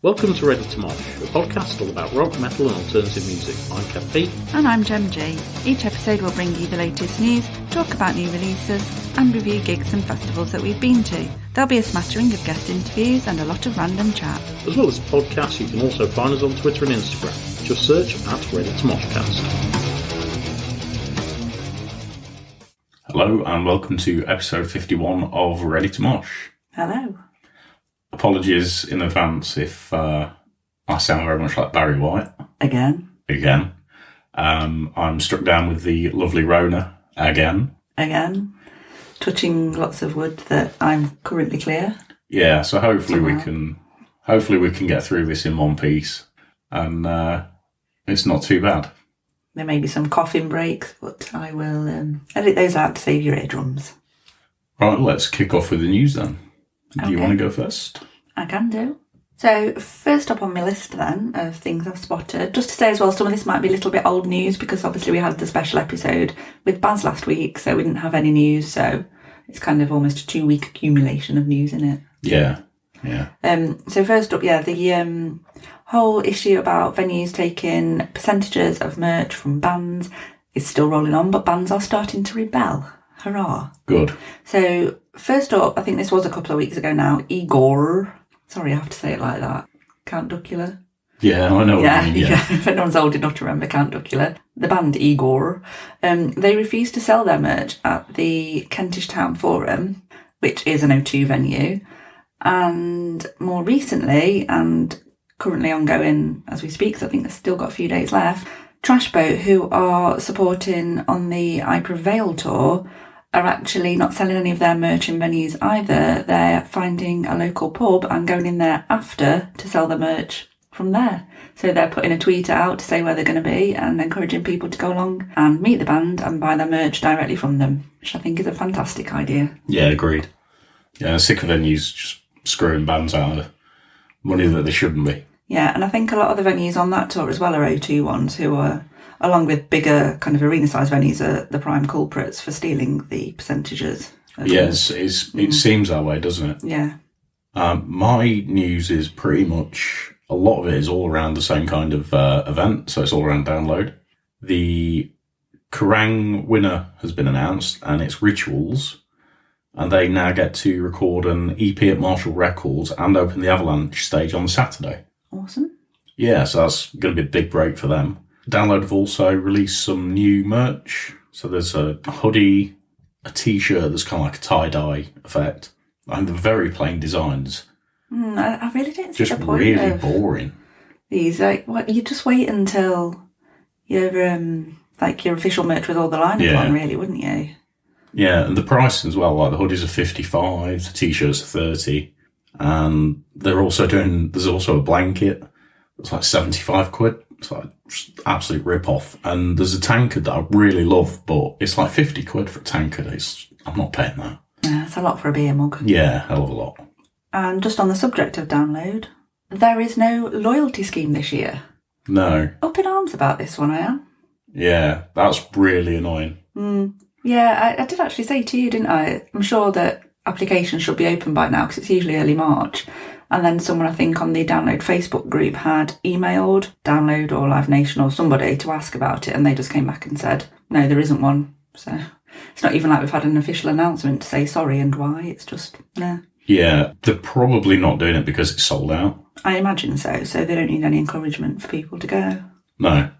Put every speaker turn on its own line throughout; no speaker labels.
Welcome to Ready to Mosh, a podcast all about rock, metal and alternative music. I'm Kev P.
And I'm Gem G. Each episode will bring you the latest news, talk about new releases, and review gigs and festivals that we've been to. There'll be a smattering of guest interviews and a lot of random chat.
As well as the podcast, you can also find us on Twitter and Instagram. Just search at Ready to Moshcast. Hello and welcome to episode 51 of Ready to Mosh.
Hello.
Apologies in advance if I sound very much like Barry White.
Again.
I'm struck down with the lovely Rona again.
Touching lots of wood that I'm currently clear.
Yeah, so hopefully we can get through this in one piece, and it's not too bad.
There may be some coughing breaks, but I will edit those out to save your eardrums.
Right, let's kick off with the news then. Do you want to go first?
I can do. So, first up on my list then of things I've spotted, just to say as well, some of this might be a little bit old news because obviously we had the special episode with Baz last week, so we didn't have any news, so it's kind of almost a 2-week accumulation of news, isn't it?
Yeah.
So first up, the whole issue about venues taking percentages of merch from bands is still rolling on, but bands are starting to rebel. Hurrah.
Good.
So, first up, I think this was a couple of weeks ago now, Igor. Sorry, I have to say it like that. Count Duckula.
Yeah, I know what you mean, yeah.
If anyone's old enough to remember Count Duckula. The band Igor. They refused to sell their merch at the Kentish Town Forum, which is an O2 venue. And more recently, and currently ongoing as we speak, so I think they've still got a few days left, Trashboat, who are supporting on the I Prevail tour, are actually not selling any of their merch in venues either. They're finding a local pub and going in there after to sell the merch from there. So they're putting a tweet out to say where they're going to be and encouraging people to go along and meet the band and buy their merch directly from them, which I think is a fantastic idea.
Yeah, agreed. Yeah, sick of venues just screwing bands out of money that they shouldn't be.
Yeah, and I think a lot of the venues on that tour as well are O2 ones who are, along with bigger kind of arena-sized venues, are the prime culprits for stealing the percentages.
Yes, it seems that way, doesn't it?
Yeah.
My news is pretty much, a lot of it is all around the same kind of event, so it's all around Download. The Kerrang winner has been announced, and it's Rituals, and they now get to record an EP at Marshall Records and open the Avalanche stage on Saturday.
Awesome.
Yeah, so that's going to be a big break for them. Download have also released some new merch. So there's a hoodie, a t-shirt that's kind of like a tie-dye effect, and they're very plain designs.
I really don't see
just
the point
really
of
boring.
These, what, you just wait until your official merch with all the lineup on, really, wouldn't you?
Yeah, and the pricing as well, like the hoodies are 55, the t-shirts are 30, and they're also there's also a blanket that's like 75 quid. It's like just absolute rip-off. And there's a tankard that I really love, but it's like 50 quid for a tankard. I'm not paying that.
Yeah, it's a lot for a beer mug.
Yeah, hell of a lot.
And just on the subject of Download, there is no loyalty scheme this year.
No.
Up in arms about this one, I am.
Yeah, that's really annoying.
Yeah, I did actually say to you, didn't I? I'm sure that applications should be open by now because it's usually early March. And then someone, I think, on the Download Facebook group had emailed Download or Live Nation or somebody to ask about it, and they just came back and said, no, there isn't one. So it's not even like we've had an official announcement to say sorry and why. It's just, no.
Yeah, they're probably not doing it because it's sold out.
I imagine so. So they don't need any encouragement for people to go.
No.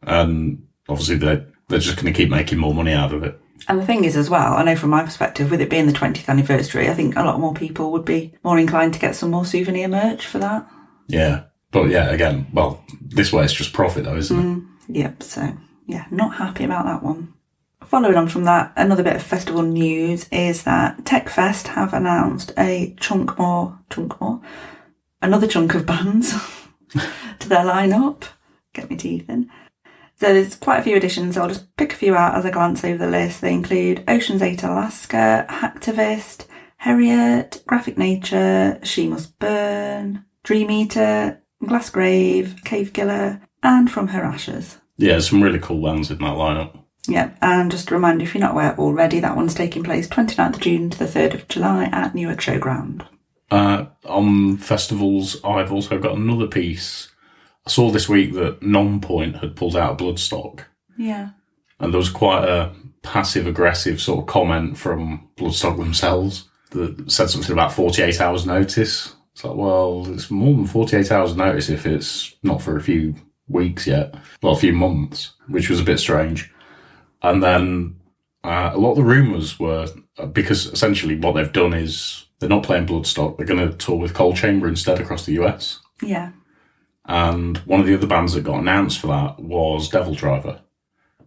And obviously they're just going to keep making more money out of it.
And the thing is as well, I know from my perspective, with it being the 20th anniversary, I think a lot more people would be more inclined to get some more souvenir merch for that.
Yeah. But yeah, again, well, this way it's just profit though, isn't it?
Yep. So, yeah, not happy about that one. Following on from that, another bit of festival news is that TechFest have announced another chunk of bands to their lineup. Get my teeth in. So there's quite a few additions. I'll just pick a few out as I glance over the list. They include Ocean's 8 Alaska, Hacktivist, Harriet, Graphic Nature, She Must Burn, Dream Eater, Glassgrave, Cave Killer, and From Her Ashes.
Yeah, some really cool bands in that lineup.
Yeah, and just a reminder, if you're not aware already, that one's taking place 29th of June to the 3rd of July at Newark Showground.
On festivals, I've also got another piece. I saw this week that Non-Point had pulled out of Bloodstock.
Yeah.
And there was quite a passive-aggressive sort of comment from Bloodstock themselves that said something about 48 hours notice. It's like, well, it's more than 48 hours notice if it's not for a few weeks yet. Well, a few months, which was a bit strange. And then a lot of the rumours were, because essentially what they've done is they're not playing Bloodstock, they're going to tour with Cold Chamber instead across the US.
Yeah.
And one of the other bands that got announced for that was Devil Driver,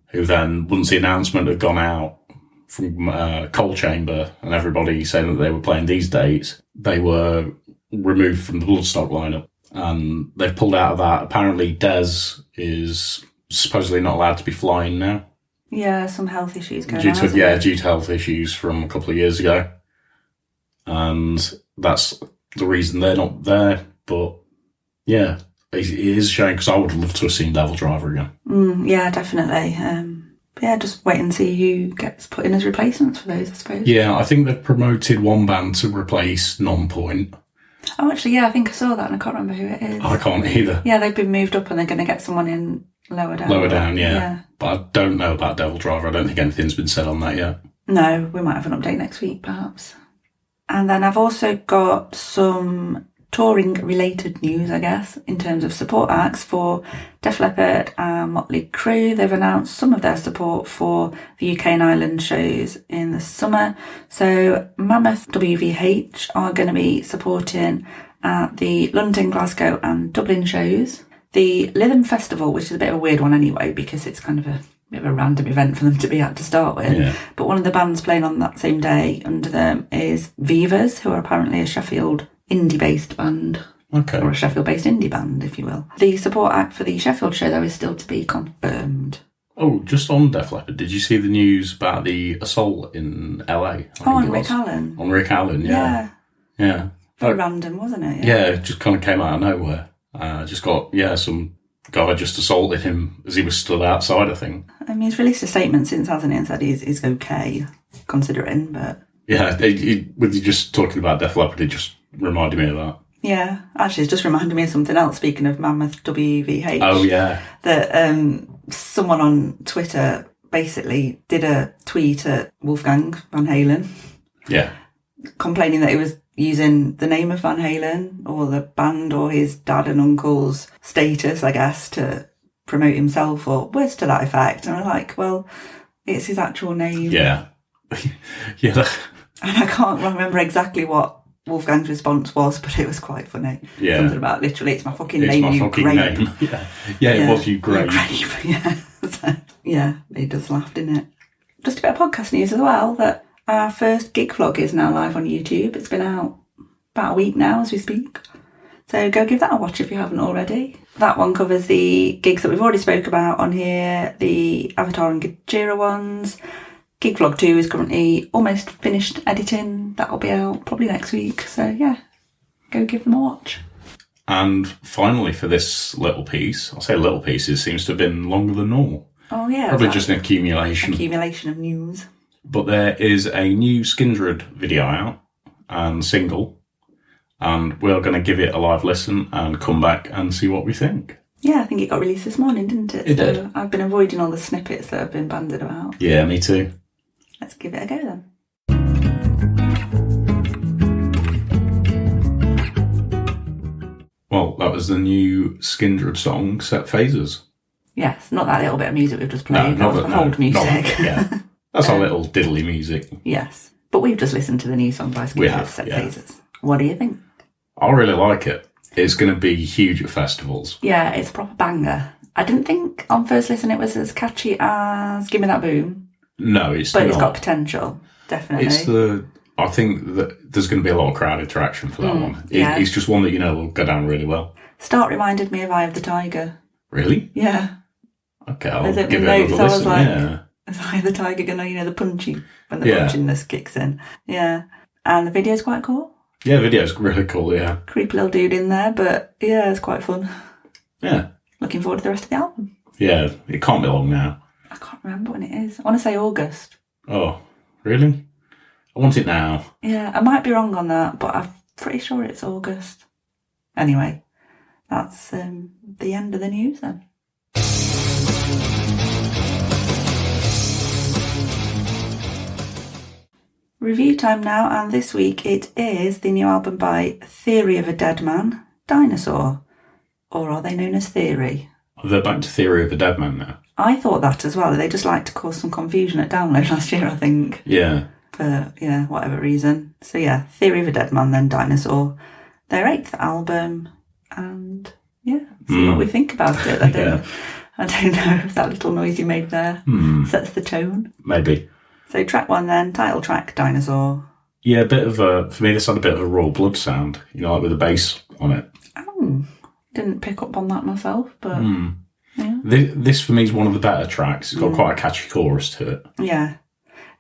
who then, once the announcement had gone out from Cold Chamber and everybody saying that they were playing these dates, they were removed from the Bloodstock lineup. And they've pulled out of that. Apparently Dez is supposedly not allowed to be flying now.
Yeah, some health issues going
due
on.
to health issues from a couple of years ago. And that's the reason they're not there. But yeah, it is a shame because I would love to have seen Devil Driver again.
Yeah, definitely. Yeah, just wait and see who gets put in as replacements for those, I suppose.
Yeah, I think they've promoted one band to replace Non-Point.
Oh, actually, yeah, I think I saw that and I can't remember who it is.
I can't either.
Yeah, they've been moved up and they're going to get someone in lower down.
Lower down, yeah. But I don't know about Devil Driver. I don't think anything's been said on that yet.
No, we might have an update next week, perhaps. And then I've also got some touring-related news, I guess, in terms of support acts for Def Leppard and Motley Crue. They've announced some of their support for the UK and Ireland shows in the summer. So Mammoth WVH are going to be supporting at the London, Glasgow and Dublin shows. The Lytham Festival, which is a bit of a weird one anyway, because it's kind of a bit of a random event for them to be at to start with.
Yeah.
But one of the bands playing on that same day under them is Vivas, who are apparently a Sheffield indie-based band.
Okay.
Or a Sheffield-based indie band, if you will. The support act for the Sheffield show, though, is still to be confirmed.
Oh, just on Def Leppard, did you see the news about the assault in LA?
On Rick Allen.
On Rick Allen, yeah. Yeah.
Very random, wasn't it?
Yeah, it just kind of came out of nowhere. Just got, some guy just assaulted him as he was stood outside, I think.
I mean, he's released a statement since, hasn't he, and said he's okay, considering, but...
Yeah, with you just talking about Def Leppard, it just reminded me of that.
Yeah, actually, it's just reminded me of something else, speaking of Mammoth WVH.
Oh, yeah.
That someone on Twitter basically did a tweet at Wolfgang Van Halen.
Yeah.
Complaining that he was using the name of Van Halen or the band or his dad and uncle's status, I guess, to promote himself or words to that effect. And I'm like, well, it's his actual name.
Yeah. Yeah.
And I can't remember exactly what Wolfgang's response was, but it was quite funny.
Yeah.
Something about literally, it's my fucking
It's
name,
my
you
fucking
grape.
name. Yeah, it was you grape.
Yeah. So, yeah, it does laugh, didn't it? Just a bit of podcast news as well, that our first gig vlog is now live on YouTube. It's been out about a week now as we speak. So go give that a watch if you haven't already. That one covers the gigs that we've already spoke about on here, the Avatar and Gajira ones. Gig Vlog 2 is currently almost finished editing. That'll be out probably next week. So yeah, go give them a watch.
And finally for this little piece, I'll say little piece, it seems to have been longer than normal.
Oh yeah.
Probably just an accumulation.
Accumulation of news.
But there is a new Skindred video out and single. And we're going to give it a live listen and come back and see what we think.
Yeah, I think it got released this morning, didn't it?
It did.
I've been avoiding all the snippets that have been banded about.
Yeah, me too.
Let's give it a go then.
Well, that was the new Skindred song, Set Phasers.
Yes, not that little bit of music we've just played. That was the old music.
Yeah, that's our little diddly music.
Yes, but we've just listened to the new song by Skindred, Set Phasers. What do you think?
I really like it. It's going to be huge at festivals.
Yeah, it's a proper banger. I didn't think on first listen it was as catchy as Gimme That Boom.
No, it's
not. But
not.
It's got potential, definitely.
I think that there's going to be a lot of crowd interaction for that one. It's just one that will go down really well.
Start reminded me of Eye of the Tiger.
Really?
Yeah.
Okay, I'll give it another listen.
I was like,
yeah.
Is Eye of the Tiger going to, the punchy, when the punchiness kicks in. Yeah. And the video's quite cool.
Yeah, the video's really cool, yeah.
Creepy little dude in there, but yeah, it's quite fun.
Yeah.
Looking forward to the rest of the album.
Yeah, it can't be long now.
I can't remember when it is. I want to say August.
Oh, really? I want it now.
Yeah, I might be wrong on that, but pretty sure it's August. Anyway, that's the end of the news then. Review time now, and this week it is the new album by Theory of a Deadman, Dinosaur. Or are they known as Theory?
They're back to Theory of a Deadman now.
I thought that as well. They just liked to cause some confusion at download last year, I think.
Yeah.
For, whatever reason. So yeah, Theory of a Deadman, then Dinosaur. Their 8th album, and see what we think about it. I don't know if that little noise you made there sets the tone.
Maybe.
So track 1 then, title track, Dinosaur.
Yeah, for me this had a bit of a raw blood sound, like with the bass on it.
Oh, didn't pick up on that myself, but yeah.
This for me is one of the better tracks. It's got quite a catchy chorus to it.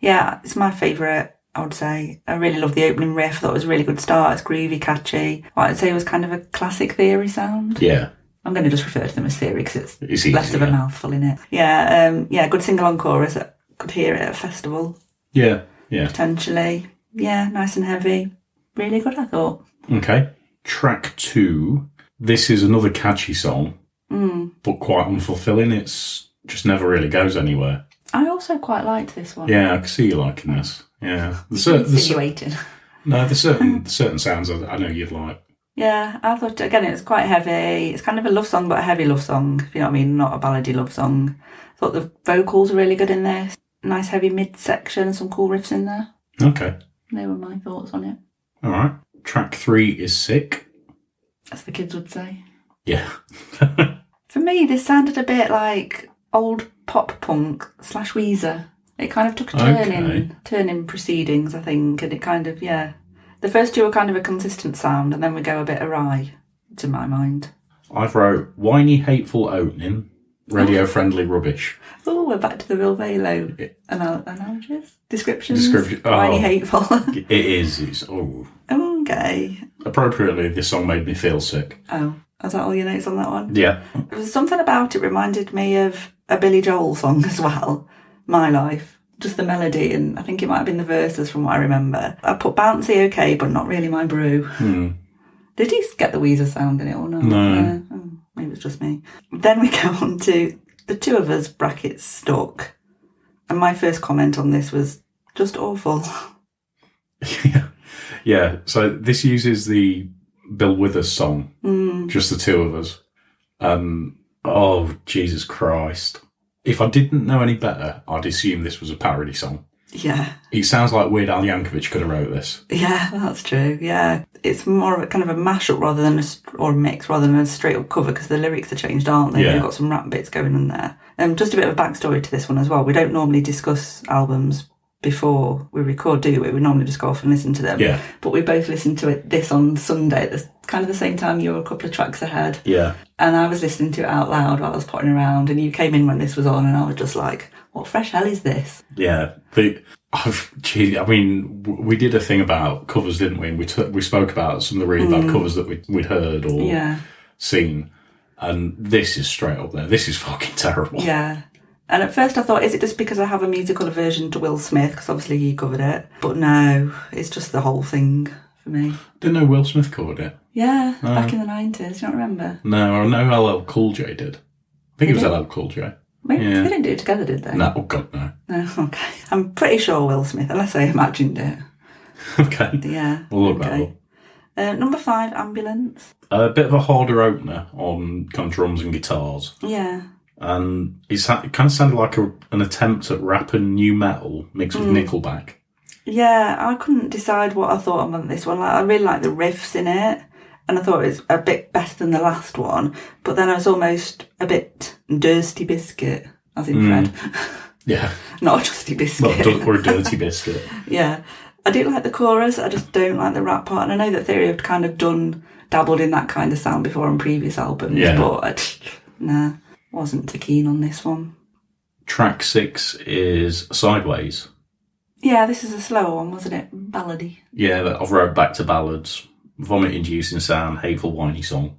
Yeah, it's my favourite, I would say. I really love the opening riff. I thought it was a really good start. It's groovy, catchy. I'd say it was kind of a classic Theory sound.
Yeah.
I'm going to just refer to them as Theory because it's
easy,
less of a mouthful in it. Yeah, good sing-along chorus. I could hear it at a festival.
Yeah.
Potentially. Yeah, nice and heavy. Really good, I thought.
Okay. Track 2. This is another catchy song, but quite unfulfilling. It's just never really goes anywhere.
I also quite liked this one.
Yeah, I can see you liking this. Yeah.
Insinuated.
No, there's certain sounds I know you'd like.
Yeah, I thought, again, it was quite heavy. It's kind of a love song, but a heavy love song, if you know what I mean, not a ballady love song. I thought the vocals were really good in this. Nice heavy mid-section, some cool riffs in there.
Okay.
They were my thoughts on it.
All right. Track 3 is Sick.
As the kids would say.
Yeah.
For me, this sounded a bit like old pop punk / Weezer. It kind of took a turn in proceedings, I think, and it kind of, The first two are kind of a consistent sound, and then we go a bit awry, to my mind.
I've wrote whiny, hateful opening, radio-friendly rubbish.
Oh, we're back to the Bill Velo analogies? Descriptions?
Oh,
whiny, hateful.
It is.
Okay.
Appropriately, this song made me feel sick.
Oh, is that all your notes on that one?
Yeah.
There was something about it reminded me of a Billy Joel song as well, My Life. Just the melody, and I think it might have been the verses from what I remember. I put bouncy, okay, but not really my brew. Did he get the Weezer sound in it or not?
No.
Maybe it's just me. Then we go on to the two of us brackets stuck. And my first comment on this was just awful.
Yeah, so this uses the Bill Withers song, just the two of us. Oh, Jesus Christ. If I didn't know any better, I'd assume this was a parody song.
Yeah.
It sounds like Weird Al Yankovic could have wrote this.
Yeah, that's true, yeah. It's more of a kind of a mashup rather than a mix rather than a straight up cover because the lyrics are changed, aren't they?
Yeah.
They've got some rap bits going on there. Just a bit of a backstory to this one as well. We don't normally discuss albums before we record, do we? We normally just go off and listen to them.
Yeah.
But we both listened to this on Sunday at kind of the same time. You were a couple of tracks ahead.
Yeah.
And I was listening to it out loud while I was potting around, and you came in when this was on, and I was just like, what fresh hell is this?
Yeah. We did a thing about covers, didn't we? And we spoke about some of the really bad covers that we'd heard or seen. And this is straight up there. This is fucking terrible.
Yeah. And at first I thought, is it just because I have a musical aversion to Will Smith? Because obviously he covered it. But no, it's just the whole thing for me.
Didn't know Will Smith covered it.
Yeah, back in the 90s. Do you not remember?
No, I know LL Cool J did. I think it was LL Cool J.
Maybe they didn't do it together, did they?
No, oh God, no.
No, okay. I'm pretty sure Will Smith, unless I imagined it.
Okay.
Yeah.
We'll look that up.
Number 5, Ambulance.
A bit of a harder opener on kind of drums and guitars.
Yeah.
And it kind of sounded like an attempt at rapping new metal mixed with Nickelback.
Yeah, I couldn't decide what I thought about this one. I really like the riffs in it, and I thought it was a bit better than the last one. But then I was almost a bit Dirty Biscuit, as in Fred.
Yeah.
Not a Dusty Biscuit.
Or a Dirty Biscuit.
Yeah. I do like the chorus, I just don't like the rap part. And I know that Theory have kind of dabbled in that kind of sound before on previous albums, but wasn't too keen on this one.
Track 6 is Sideways.
Yeah, this is a slower one, wasn't it? Ballady.
Yeah, I've wrote back to ballads. Vomit-inducing sound, hateful, whiny song.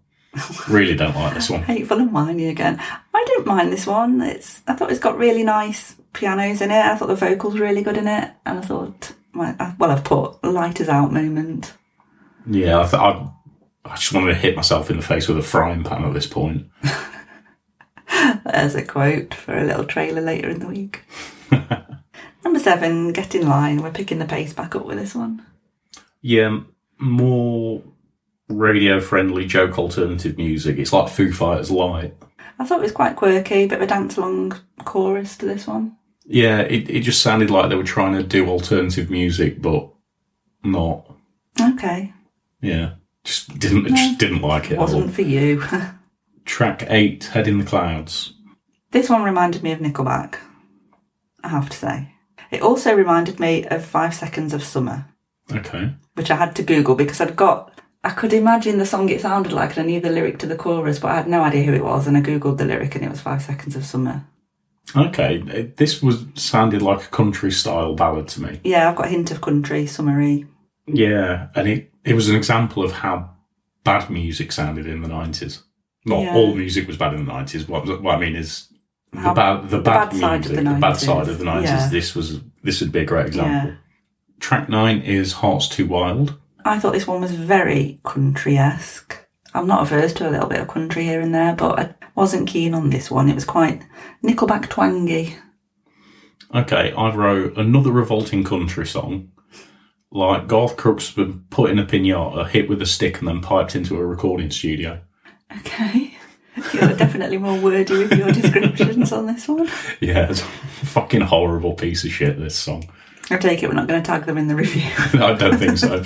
Really don't like this one.
Hateful and whiny again. I don't mind this one. I thought it's got really nice pianos in it. I thought the vocals were really good in it. And I thought, I've put light as out moment.
Yeah, I just wanted to hit myself in the face with a frying pan at this point.
There's a quote for a little trailer later in the week. Number 7, Get in Line. We're picking the pace back up with this one.
Yeah, more radio-friendly joke alternative music. It's like Foo Fighters light.
I thought it was quite quirky, bit of a dance-along chorus to this one.
Yeah, it just sounded like they were trying to do alternative music, but not.
Okay.
Yeah, just didn't like it.
Wasn't for you.
Track 8, Head in the Clouds.
This one reminded me of Nickelback, I have to say. It also reminded me of 5 Seconds of Summer.
Okay.
Which I had to Google because I could imagine the song it sounded like and I knew the lyric to the chorus, but I had no idea who it was, and I Googled the lyric and it was 5 Seconds of Summer.
Okay, this sounded like a country-style ballad to me.
Yeah, I've got a hint of country, summery.
Yeah, and it was an example of how bad music sounded in the 90s. Not all music was bad in the 90s. What I mean is the bad
side
music,
of the 90s.
the bad side of the 90s.
Yeah.
This would be a great example.
Yeah.
Track 9 is Hearts Too Wild.
I thought this one was very country-esque. I'm not averse to a little bit of country here and there, but I wasn't keen on this one. It was quite Nickelback twangy.
Okay, I wrote another revolting country song. Like Garth Crooks been put in a pinata, hit with a stick and then piped into a recording studio.
Okay. You're definitely more wordy with your descriptions on this one.
Yeah, it's a fucking horrible piece of shit, this song.
I take it we're not going to tag them in the review.
I don't think so.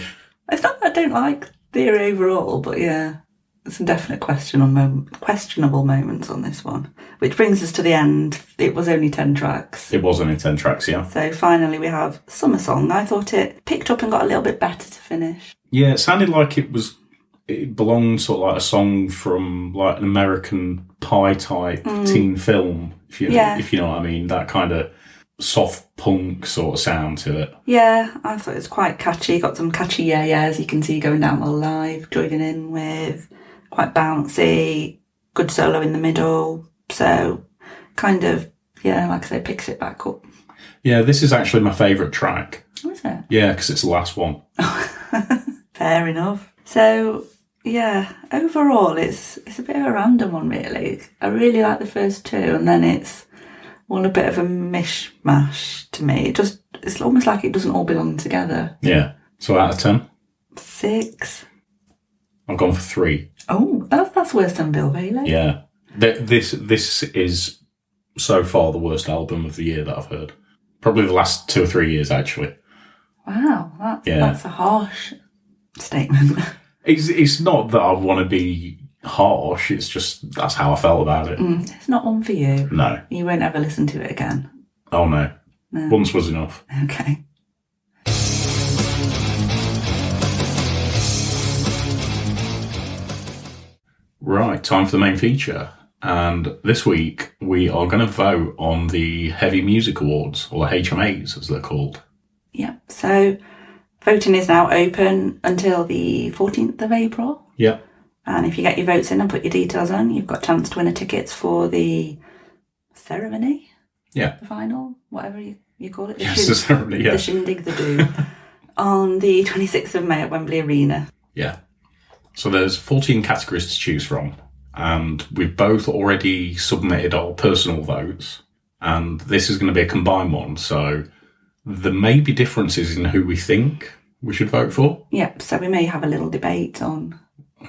It's not that I don't like Theory overall, but yeah, there's some definite questionable moments on this one. Which brings us to the end. It was only 10 tracks.
It was only 10 tracks, yeah.
So finally we have Summer Song. I thought it picked up and got a little bit better to finish.
Yeah, it sounded like it belonged sort of like a song from like an American Pie type teen film, if you know what I mean. That kind of soft punk sort of sound to it.
Yeah, I thought it was quite catchy. Got some catchy yeah-yeahs you can see going down the live, joining in with. Quite bouncy, good solo in the middle. So kind of, yeah, like I say, picks it back up.
Yeah, this is actually my favourite track.
Oh, is it?
Yeah, because it's the last one.
Fair enough. So, yeah, overall, it's a bit of a random one, really. I really like the first two, and then it's all a bit of a mishmash to me. It's almost like it doesn't all belong together.
Yeah. So out of 10?
6.
I've gone for 3.
Oh, that's worse than Bill Bailey.
Yeah. This is so far the worst album of the year that I've heard. Probably the last 2 or 3 years, actually.
Wow, that's a harsh statement.
It's not that I want to be harsh, it's just that's how I felt about it.
It's not one for you.
No.
You won't ever listen to it again.
Oh, no. Once was enough.
Okay.
Right, time for the main feature. And this week we are going to vote on the Heavy Music Awards, or the HMAs as they're called.
Yeah, so voting is now open until the 14th of April.
Yeah.
And if you get your votes in and put your details on, you've got a chance to win a tickets for the ceremony.
Yeah.
The final, whatever you call it.
Yes, the ceremony, yeah.
The shindig, the do. On the 26th of May at Wembley Arena.
Yeah. So there's 14 categories to choose from, and we've both already submitted our personal votes, and this is going to be a combined one, so there may be differences in who we think we should vote for.
Yep, so we may have a little debate on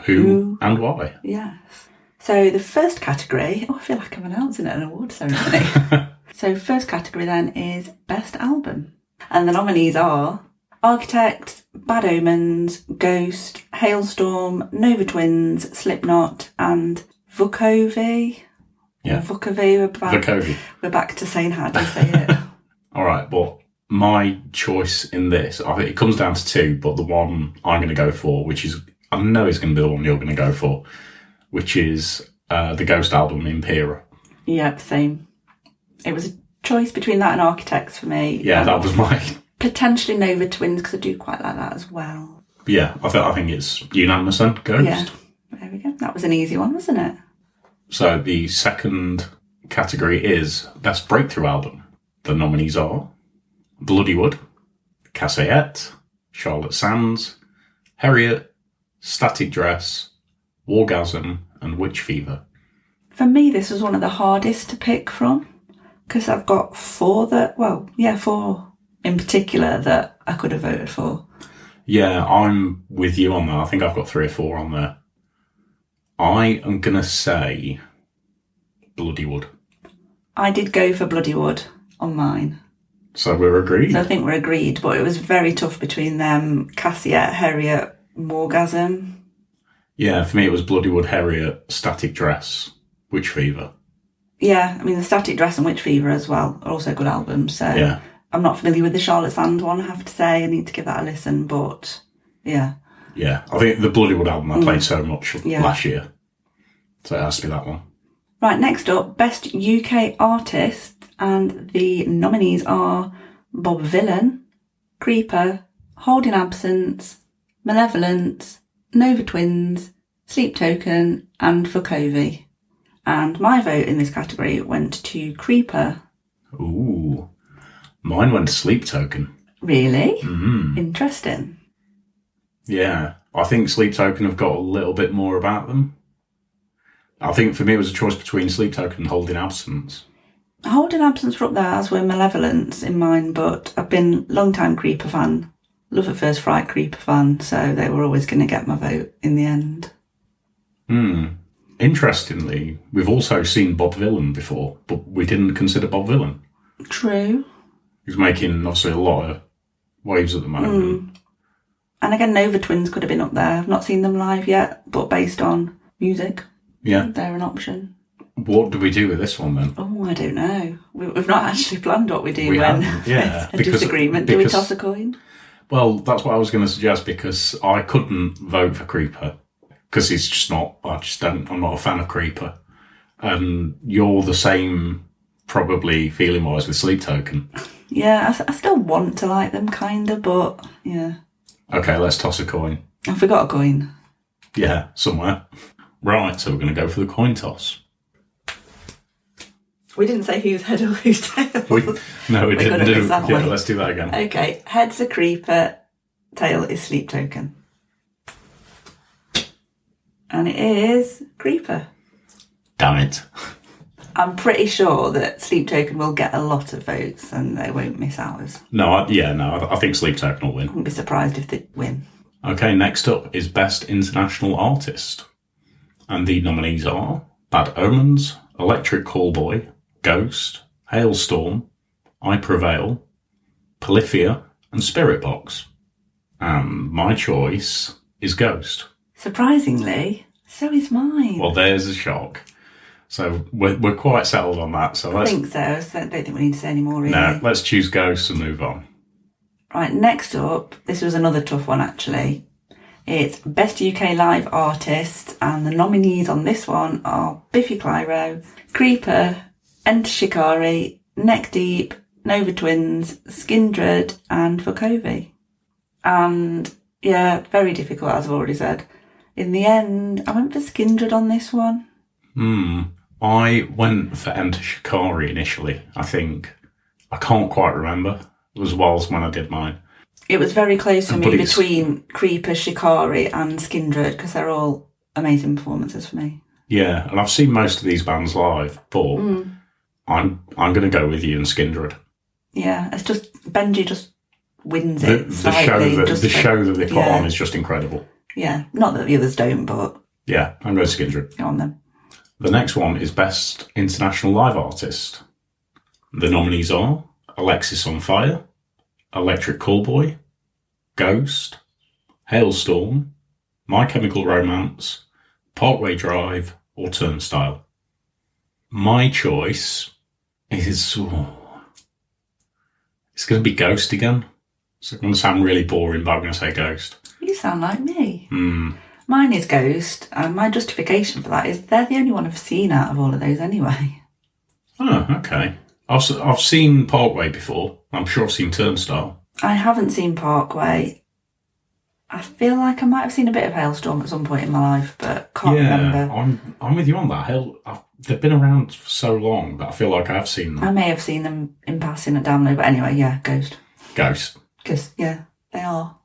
who and why.
Yes. So the first category, I feel like I'm announcing at an award ceremony. So first category then is Best Album. And the nominees are Architect, Bad Omens, Ghost, Hailstorm, Nova Twins, Slipknot, and Vukovi.
Yeah.
Vukovi. We're back to saying how do you say it.
All right, but my choice in this, I think it comes down to 2, but the one I'm going to go for, which is, I know is going to be the one you're going to go for, which is the Ghost album, Impera.
Yeah, same. It was a choice between that and Architects for me.
Yeah, that was my...
Potentially Nova Twins, because I do quite like that as well.
Yeah, I think it's unanimous then, Ghost.
Yeah, there we go. That was an easy one, wasn't it?
So the second category is Best Breakthrough Album. The nominees are Bloodywood, Cassette, Charlotte Sands, Harriet, Static Dress, Wargasm, and Witch Fever.
For me, this was one of the hardest to pick from because I've got four in particular that I could have voted for.
Yeah, I'm with you on that. I think I've got 3 or 4 on there. I am going to say Bloodywood.
I did go for Bloodywood on mine.
So we're agreed?
So I think we're agreed, but it was very tough between them, Cassiette, Harriet, Wargasm.
Yeah, for me it was Bloodywood, Harriet, Static Dress, Witch Fever.
Yeah, I mean, the Static Dress and Witch Fever as well are also good albums. So
yeah.
I'm not familiar with the Charlotte Sand one, I have to say. I need to give that a listen, but yeah.
Yeah, I think the Bloodywood album I played so much last year. So it has to be that one.
Right, next up, Best UK Artist. And the nominees are Bob Vylan, Creeper, Holding Absence, Malevolence, Nova Twins, Sleep Token, and Vukovi. And my vote in this category went to Creeper.
Ooh. Mine went to Sleep Token.
Really? Interesting.
Yeah. I think Sleep Token have got a little bit more about them. I think for me it was a choice between Sleep Token and Holding Absence.
Holding Absence were up there, as were Malevolence in mine, but I've been a long-time Creeper fan. Love at First Fright Creeper fan, so they were always going to get my vote in the end.
Interestingly, we've also seen Bob Vylan before, but we didn't consider Bob Vylan.
True.
He's making, obviously, a lot of waves at the moment.
And again, Nova Twins could have been up there. I've not seen them live yet, but based on music, they're an option.
What do we do with this one, then?
Oh, I don't know. We've not actually planned what we do
when
there's a disagreement. Do we toss a coin?
Well, that's what I was going to suggest, because I couldn't vote for Creeper, because it's just not, I'm not a fan of Creeper. And you're the same, probably, feeling-wise with Sleep Token.
Yeah, I still want to like them, kind of, but, yeah.
Okay, let's toss a coin.
I forgot a coin.
Yeah, somewhere. Right, so we're going to go for the coin toss.
We didn't say whose head or whose tail.
We didn't.
Yeah,
let's do that again.
Okay, head's a Creeper, tail is Sleep Token. And it is Creeper.
Damn it.
I'm pretty sure that Sleep Token will get a lot of votes and they won't miss ours.
I think Sleep Token will win.
I wouldn't be surprised if they win.
Okay, next up is Best International Artist. And the nominees are Bad Omens, Electric Callboy, Ghost, Hailstorm, I Prevail, Polyphia, and Spirit Box. And my choice is Ghost.
Surprisingly, so is mine.
Well, there's a shock. So we're quite settled on that. So
I think so. I don't think we need to say any more, really.
No, let's choose Ghost and move on.
Right, next up, this was another tough one, actually. It's Best UK Live Artist, and the nominees on this one are Biffy Clyro, Creeper, Enter Shikari, Neck Deep, Nova Twins, Skindred, and Vukovi. And, yeah, very difficult, as I've already said. In the end, I went for Skindred on this one.
I went for Enter Shikari initially, I think. I can't quite remember. It was whilst when I did mine.
It was very close for me between Creeper, Shikari and Skindred, because they're all amazing performances for me.
Yeah, and I've seen most of these bands live, but I'm going to go with you and Skindred.
Yeah, it's just Benji just wins it.
The show that they put on is just incredible.
Yeah, not that the others don't, but
yeah, I'm going to Skindred.
Go on then.
The next one is Best International Live Artist. The nominees are Alexis on Fire, Electric Callboy, Ghost, Hailstorm, My Chemical Romance, Parkway Drive, or Turnstile. My choice is... it's going to be Ghost again. It's going to sound really boring, but I'm going to say Ghost.
You sound like me. Mine is Ghost, and my justification for that is they're the only one I've seen out of all of those anyway.
Oh, okay. I've seen Parkway before. I'm sure I've seen Turnstile. I
haven't seen Parkway. I feel like I might have seen a bit of Hailstorm at some point in my life, but can't remember.
I'm with you on that. They've been around for so long that I feel like I have seen them.
I may have seen them in passing at download, but anyway, yeah, Ghost.
Ghost.
Because, yeah, they are.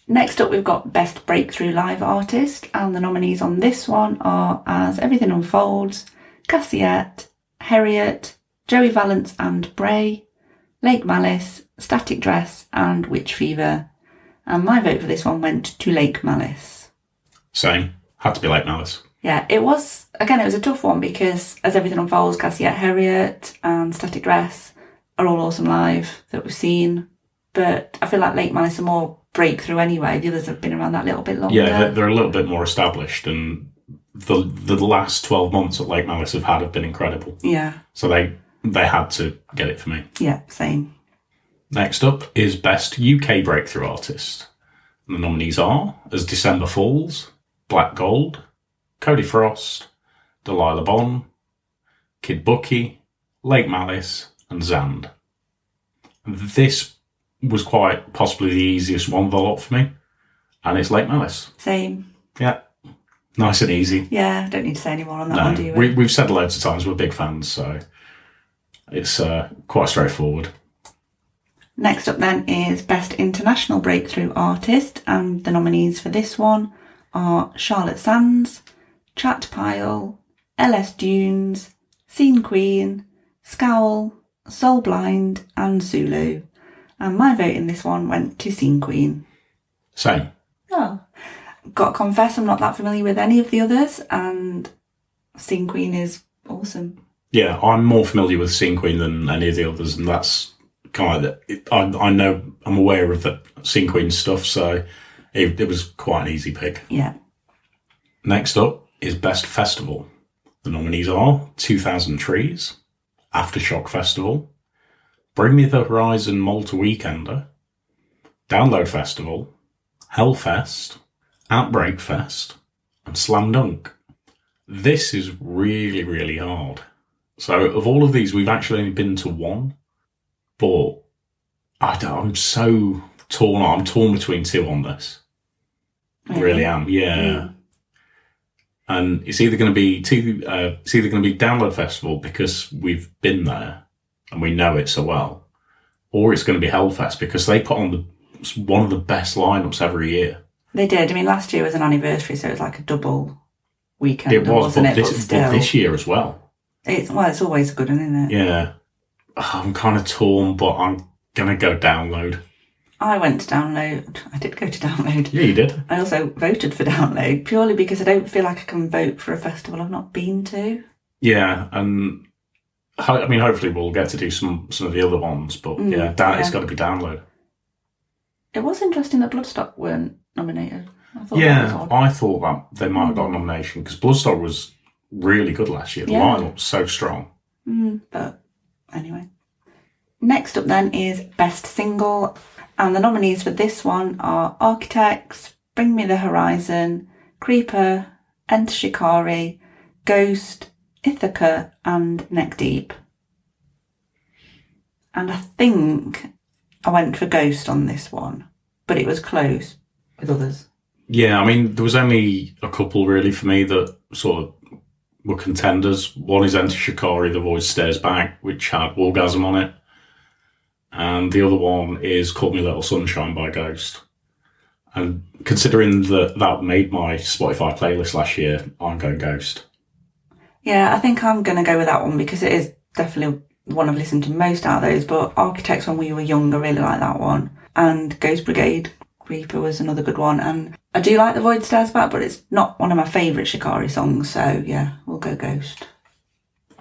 Next up, we've got Best Breakthrough Live Artist, and the nominees on this one are As Everything Unfolds, Cassiette, Harriet, Joey Valance and Bray, Lake Malice, Static Dress and Witch Fever. And my vote for this one went to Lake Malice.
Same. Had to be Lake Malice.
Yeah, it was a tough one because As Everything Unfolds, Cassiette, Harriet and Static Dress are all awesome live that we've seen. But I feel like Lake Malice are more breakthrough anyway. The others have been around that little bit longer.
Yeah, they're a little bit more established, and the last 12 months that Lake Malice have been incredible.
Yeah.
So they had to get it for me.
Yeah, same.
Next up is Best UK Breakthrough Artist. And the nominees are As December Falls, Black Gold, Cody Frost, Delilah Bonn, Kid Bucky, Lake Malice, and Zand. This was quite possibly the easiest one of the lot for me, and it's Lake Malice.
Same.
Yeah. Nice and easy.
Yeah, don't need to say any more on that one, do we?
We've said loads of times we're big fans, so it's quite straightforward.
Next up then is Best International Breakthrough Artist, and the nominees for this one are Charlotte Sands, Chat Pile, LS Dunes, Scene Queen, Scowl, Soul Blind and Zulu. And my vote in this one went to Scene Queen.
Same.
Oh. Got to confess, I'm not that familiar with any of the others, and Scene Queen is awesome.
Yeah, I'm more familiar with Scene Queen than any of the others, and that's kind of I know, I'm aware of the Scene Queen stuff, so it was quite an easy pick.
Yeah.
Next up is Best Festival. The nominees are 2000 Trees, Aftershock Festival, Bring Me the Horizon Malta Weekender, Download Festival, Hellfest, Outbreak Fest, and Slam Dunk. This is really, really hard. So of all of these, we've actually only been to one, but I'm so torn. I'm torn between two on this.
Really?
Really am, yeah.
Mm.
And it's either going to be Download Festival because we've been there and we know it so well, or it's going to be Hellfest because they put on one of the best lineups every year.
They did. I mean, last year was an anniversary, so it was like a double weekend.
It was,
wasn't
but,
it?
but this year as well.
It's always good, isn't it?
Yeah. I'm kind of torn, but I'm going to go Download.
I went to Download. I did go to Download.
Yeah, you did.
I also voted for Download purely because I don't feel like I can vote for a festival I've not been to.
Yeah, and I mean, hopefully we'll get to do some of the other ones, but it's got to be Download.
It was interesting that Bloodstock weren't nominated.
I thought that they might have got a nomination because Bloodstock was really good last year. The lineup was so strong.
But anyway. Next up then is Best Single, and the nominees for this one are Architects, Bring Me the Horizon, Creeper, Enter Shikari, Ghost, Ithaca and Neck Deep. And I think I went for Ghost on this one, but it was close with others.
Yeah, I mean, there was only a couple really for me that sort of were contenders. One is Enter Shikari, The Void Stares Back, which had Orgasm on it. And the other one is Call Me Little Sunshine by Ghost. And considering that made my Spotify playlist last year, I'm going Ghost.
Yeah, I think I'm going to go with that one because it is definitely the one I've listened to most out of those. But Architects, when we were young, I really like that one. And Ghost Brigade, Creeper was another good one. And I do like The Void Stares Back, but it's not one of my favourite Shikari songs. So yeah, we'll go Ghost.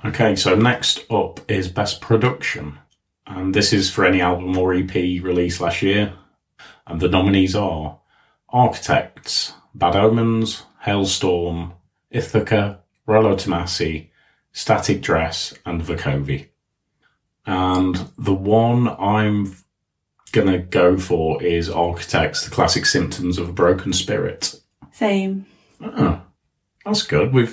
Okay, so next up is Best Production. And this is for any album or EP released last year. And the nominees are Architects, Bad Omens, Hailstorm, Ithaca, Rollo Tomasi, Static Dress, and Vukovi. And the one I'm going to go for is Architects, The Classic Symptoms of a Broken Spirit.
Same.
Oh, that's good. We're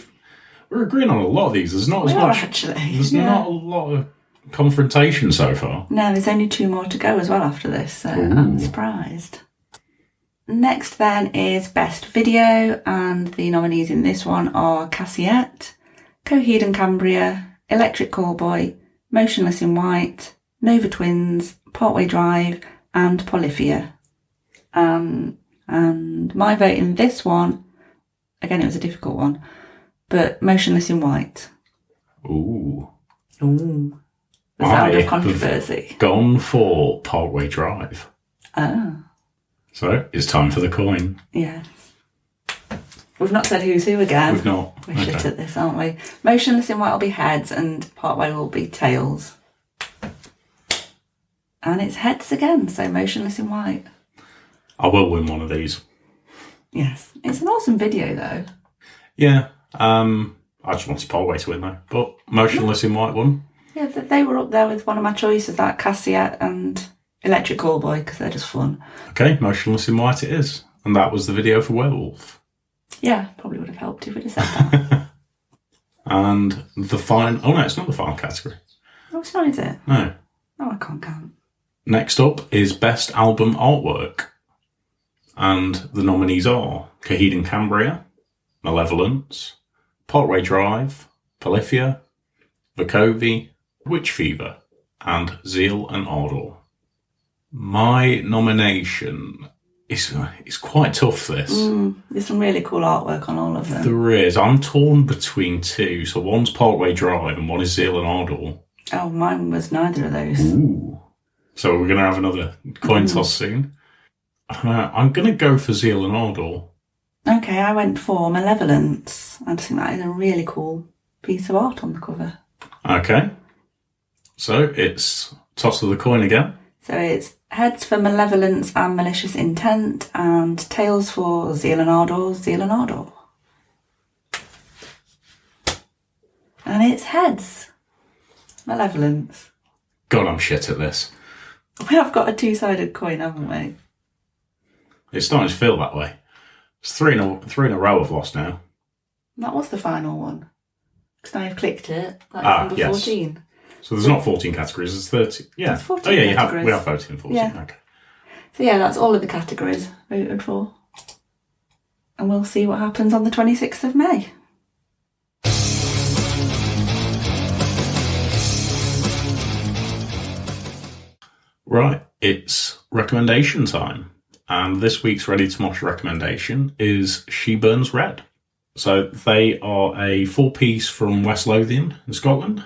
agreeing on a lot of these. There's not as much.
Actually.
There's not a lot of confrontation so far.
No, there's only 2 more to go as well after this, so I'm surprised. Next then is Best Video, and the nominees in this one are Cassiette, Coheed and Cambria, Electric Callboy, Motionless in White, Nova Twins, Partway Drive, and Polyphia. And my vote in this one, again, it was a difficult one, but Motionless in White.
Ooh.
Ooh. The sound of controversy.
Gone for Parkway Drive.
Ah.
So it's time for the coin.
Yes. We've not said who's who again.
We've not.
We're shit at this, aren't we? Motionless in White will be heads and Parkway will be tails. And it's heads again, so Motionless in White.
I will win one of these.
Yes. It's an awesome video, though.
Yeah. I just wanted Parkway to win, though. But Motionless in White won.
Yeah, they were up there with one of my choices, that Cassiette and Electric Callboy, because they're just fun.
Okay, Motionless in White it is. And that was the video for Werewolf.
Yeah, probably would have helped if we'd have said that.
And the final... Oh, no, it's not the final category.
Oh, it's not, is it?
No.
Oh, I can't count.
Next up is Best Album Artwork. And the nominees are Coheed and Cambria, Malevolence, Parkway Drive, Polyphia, Vukovi, Witch Fever, and Zeal and Ardor. My nomination is quite tough, this.
There's some really cool artwork on all of them.
There is. I'm torn between two. So one's Parkway Drive and one is Zeal and Ardor.
Oh, mine was neither of those.
Ooh. So we're going to have another coin toss soon. I'm going to go for Zeal and Ardor.
Okay, I went for Malevolence. I just think that is a really cool piece of art on the cover.
Okay. So it's toss of the coin again.
So it's heads for Malevolence and Malicious Intent, and tails for Zeal and Ardor, Zeal and Ardor. And it's heads. Malevolence.
God, I'm shit at this.
We have got a two-sided coin, haven't we?
It's starting to feel that way. It's three in a row I've lost now.
That was the final one. Because now you've clicked it. That's number
yes.
14.
So there's not 14 categories, there's 30. Yeah.
There's 14
we
categories.
have voted in 14.
Yeah.
Okay.
So yeah, that's all of the categories voted for. And we'll see what happens on the 26th of May.
Right, it's recommendation time. And this week's Ready to Mosh recommendation is She Burns Red. So they are a 4-piece from West Lothian in Scotland,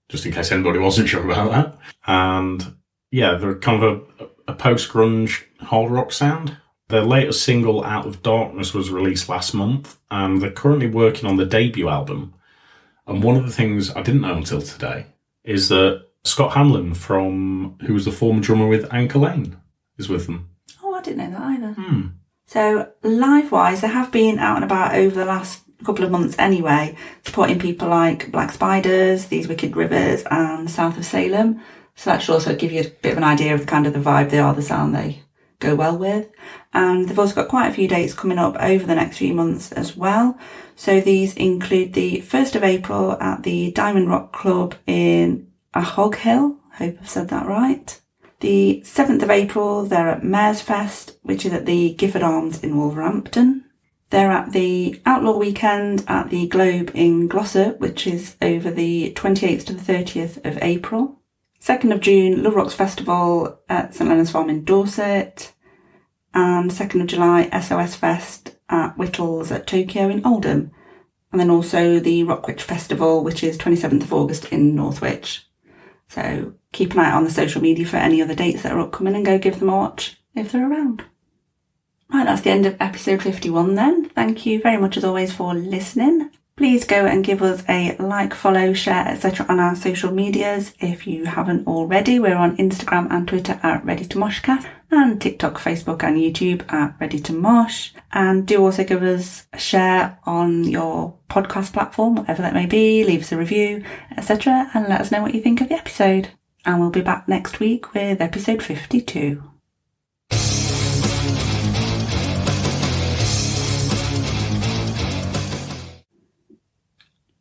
just in case anybody wasn't sure about that. And yeah, they're kind of a post-grunge hard rock sound. Their latest single, Out of Darkness, was released last month, and they're currently working on the debut album. And one of the things I didn't know until today is that Scott Hanlon, who was the former drummer with Anchor Lane, is with them.
Oh, I didn't know that either. So, live-wise, they have been out and about over the last couple of months anyway, supporting people like Black Spiders, These Wicked Rivers, and South of Salem. So that should also give you a bit of an idea of the kind of the vibe they are, the sound they go well with. And they've also got quite a few dates coming up over the next few months as well. So these include the 1st of April at the Diamond Rock Club in Ahog Hill. Hope I've said that right. The 7th of April, they're at Mares Fest, which is at the Gifford Arms in Wolverhampton. They're at the Outlaw Weekend at the Globe in Glossop, which is over the 28th to the 30th of April. 2nd of June, Love Rocks Festival at St Leonard's Farm in Dorset. And 2nd of July, SOS Fest at Whittles at Tokyo in Oldham. And then also the Rockwich Festival, which is 27th of August in Northwich. So keep an eye on the social media for any other dates that are upcoming and go give them a watch if they're around. Right, that's the end of episode 51 then. Thank you very much as always for listening. Please go and give us a like, follow, share, etc. on our social medias if you haven't already. We're on Instagram and Twitter at ReadyToMoshcast and TikTok, Facebook and YouTube at ReadyToMosh. And do also give us a share on your podcast platform, whatever that may be. Leave us a review, etc. and let us know what you think of the episode. And we'll be back next week with episode 52.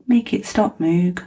Make it stop, Moog.